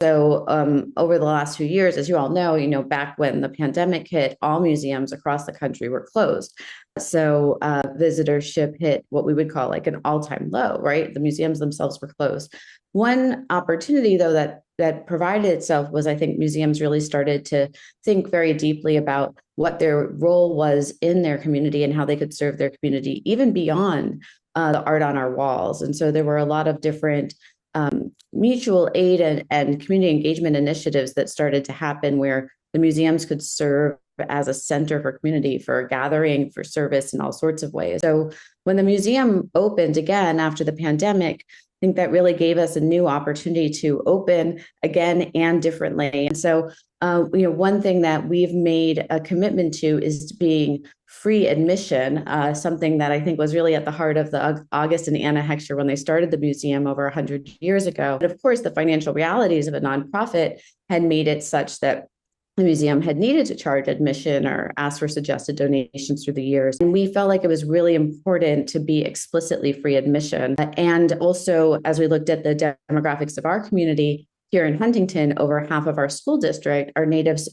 So over the last few years, as you all know, back when the pandemic hit, all museums across the country were closed. So visitorship hit what we would call like an all-time low, right? The museums themselves were closed. One opportunity, though, that provided itself was I think museums really started to think very deeply about what their role was in their community and how they could serve their community, even beyond the art on our walls. And so there were a lot of different mutual aid and community engagement initiatives that started to happen where the museums could serve as a center for community, for gathering, for service in all sorts of ways. So when the museum opened again after the pandemic, I think that really gave us a new opportunity to open again and differently. And so, one thing that we've made a commitment to is being free admission, something that I think was really at the heart of the August and Anna Heckscher when they started the museum over 100 years ago. But of course, the financial realities of a nonprofit had made it such that the museum had needed to charge admission or ask for suggested donations through the years. And we felt like it was really important to be explicitly free admission. And also, as we looked at the demographics of our community, here in Huntington, over half of our school district, our natives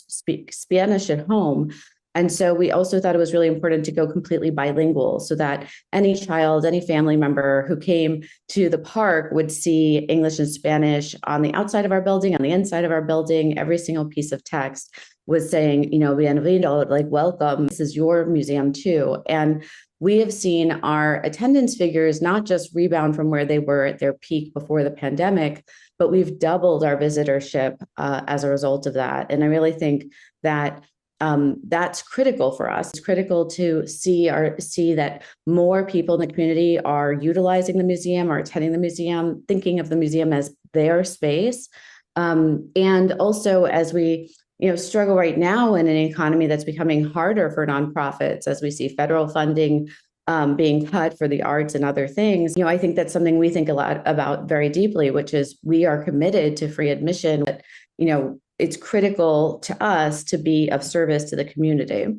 speak Spanish at home. And so we also thought it was really important to go completely bilingual so that any child, any family member who came to the park would see English and Spanish on the outside of our building, on the inside of our building. Every single piece of text was saying, bienvenido, like welcome, this is your museum too. And we have seen our attendance figures not just rebound from where they were at their peak before the pandemic, but we've doubled our visitorship as a result of that. And I really think that that's critical for us. It's critical to see that more people in the community are utilizing the museum or attending the museum, thinking of the museum as their space. And also as we struggle right now in an economy that's becoming harder for nonprofits, as we see federal funding being cut for the arts and other things, I think that's something we think a lot about very deeply, which is we are committed to free admission, but it's critical to us to be of service to the community.